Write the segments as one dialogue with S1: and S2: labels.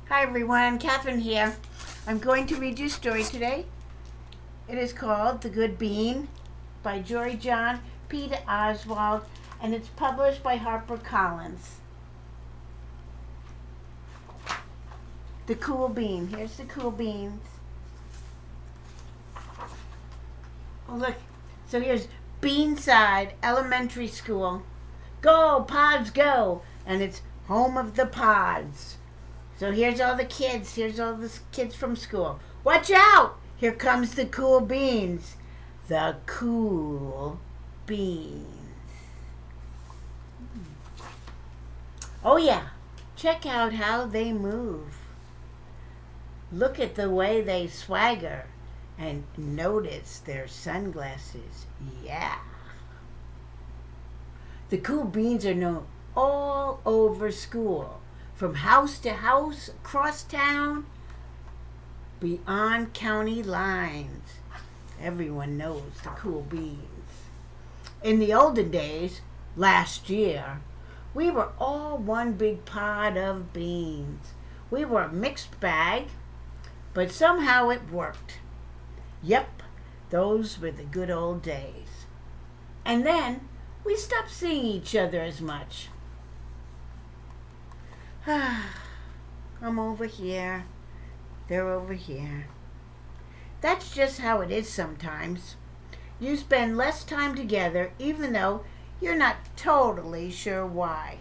S1: Hi everyone, Catherine here. I'm going to read you a story today. It is called The Good Bean by Jory John, Peter Oswald, and it's published by HarperCollins. The cool bean. Here's the cool beans. Oh look, so here's Beanside Elementary School. Go, pods, go! And it's home of the pods. So here's all the kids. Here's all the kids from school. Watch out! Here comes the cool beans. The cool beans. Oh yeah, check out how they move. Look at the way they swagger and notice their sunglasses. Yeah. The cool beans are known all over school. From house to house, across town, beyond county lines. Everyone knows the cool beans. In the olden days, last year, we were all one big pod of beans. We were a mixed bag, but somehow it worked. Yep, those were the good old days. And then we stopped seeing each other as much. I'm over here. They're over here. That's just how it is sometimes. You spend less time together even though you're not totally sure why.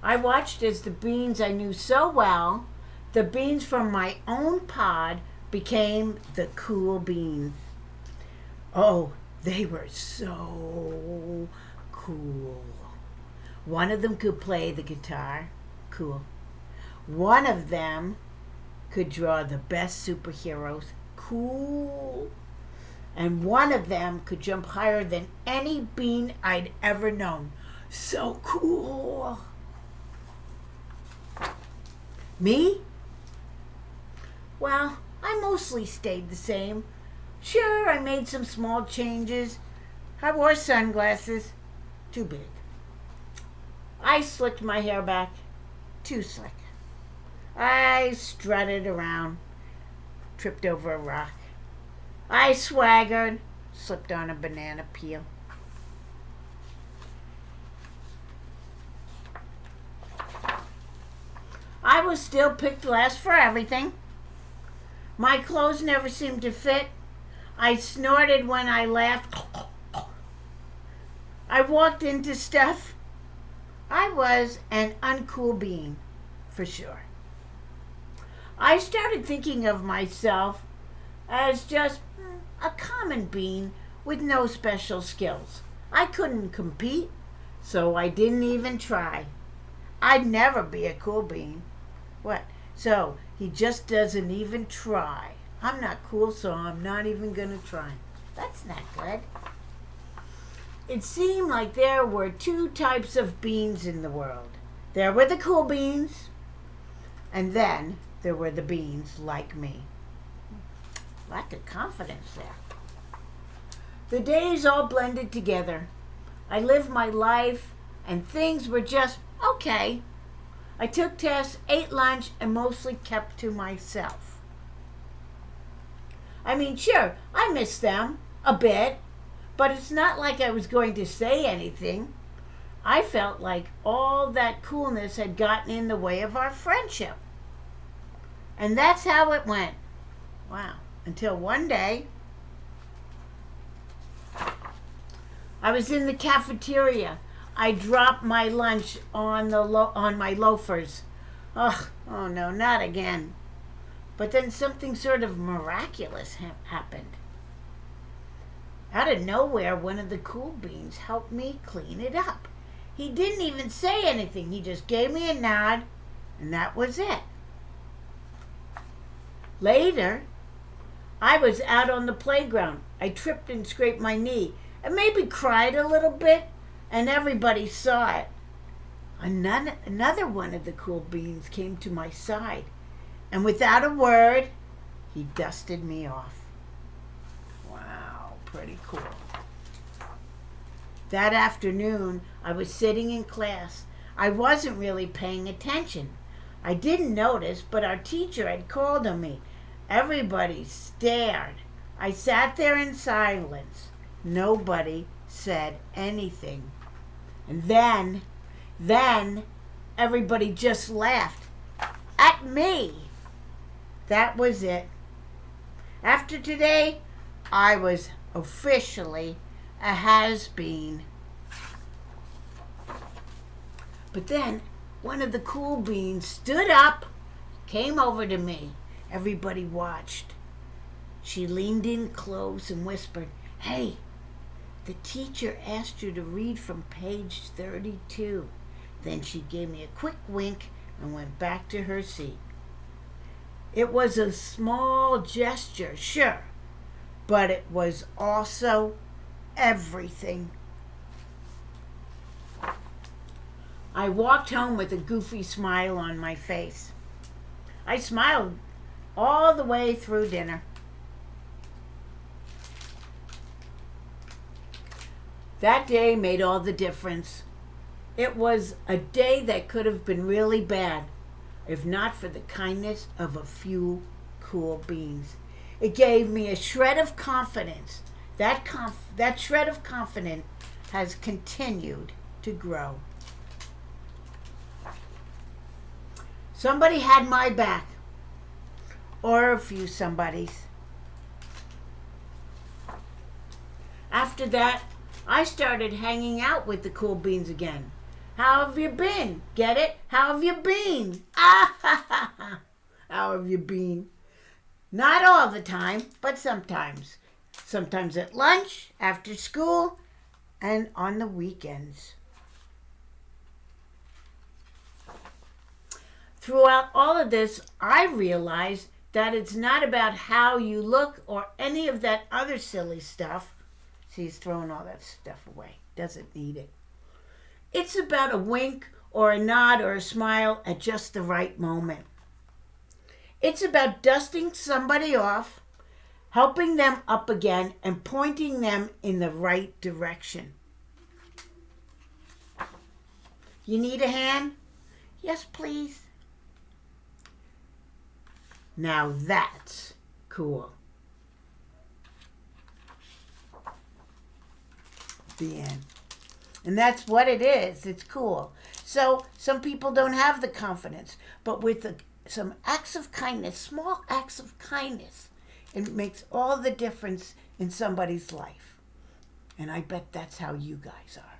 S1: I watched as the beans I knew so well, the beans from my own pod, became the cool beans. Oh, they were so cool. One of them could play the guitar. Cool. One of them could draw the best superheroes. Cool. And one of them could jump higher than any bean I'd ever known. So cool. Me? Well, I mostly stayed the same. Sure, I made some small changes. I wore sunglasses. Too big. I slicked my hair back. Too slick. I strutted around. Tripped over a rock. I swaggered. Slipped on a banana peel. I was still picked last for everything. My clothes never seemed to fit. I snorted when I laughed. I walked into stuff. I was an uncool bean, for sure. I started thinking of myself as just a common bean with no special skills. I couldn't compete, so I didn't even try. I'd never be a cool bean. What? So he just doesn't even try. I'm not cool, so I'm not even going to try. That's not good. It seemed like there were two types of beans in the world. There were the cool beans, and then there were the beans like me. Lack of confidence there. The days all blended together. I lived my life, and things were just okay. I took tests, ate lunch, and mostly kept to myself. I mean, sure, I miss them a bit, but it's not like I was going to say anything. I felt like all that coolness had gotten in the way of our friendship. And that's how it went. Wow. Until one day, I was in the cafeteria. I dropped my lunch on my loafers. Oh no, not again. But then something sort of miraculous happened. Out of nowhere, one of the cool beans helped me clean it up. He didn't even say anything. He just gave me a nod, and that was it. Later, I was out on the playground. I tripped and scraped my knee and maybe cried a little bit, and everybody saw it. Another one of the cool beans came to my side, and without a word, he dusted me off. Wow, pretty cool. That afternoon, I was sitting in class. I wasn't really paying attention. I didn't notice, but our teacher had called on me. Everybody stared. I sat there in silence. Nobody said anything. And then, everybody just laughed at me. That was it. After today, I was officially a has-been. But then one of the cool beans stood up, came over to me. Everybody watched. She leaned in close and whispered, "Hey, the teacher asked you to read from page 32. Then she gave me a quick wink and went back to her seat. It was a small gesture, sure, but it was also everything. I walked home with a goofy smile on my face. I smiled all the way through dinner. That day made all the difference. It was a day that could have been really bad if not for the kindness of a few cool beans. It gave me a shred of confidence. That shred of confidence has continued to grow. Somebody had my back, or a few somebodies. After that, I started hanging out with the cool beans again. How have you been? Get it? How have you been? Ah, ha, ha, ha. How have you been? Not all the time, but sometimes. Sometimes at lunch, after school, and on the weekends. Throughout all of this, I realized that it's not about how you look or any of that other silly stuff. See, he's throwing all that stuff away. Doesn't need it. It's about a wink or a nod or a smile at just the right moment. It's about dusting somebody off, helping them up again, and pointing them in the right direction. You need a hand? Yes, please. Now that's cool. The end. And that's what it is. It's cool. So some people don't have the confidence, but with some acts of kindness, small acts of kindness, it makes all the difference in somebody's life. And I bet that's how you guys are,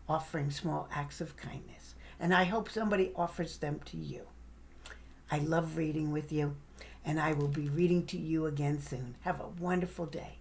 S1: offering small acts of kindness. And I hope somebody offers them to you. I love reading with you, and I will be reading to you again soon. Have a wonderful day.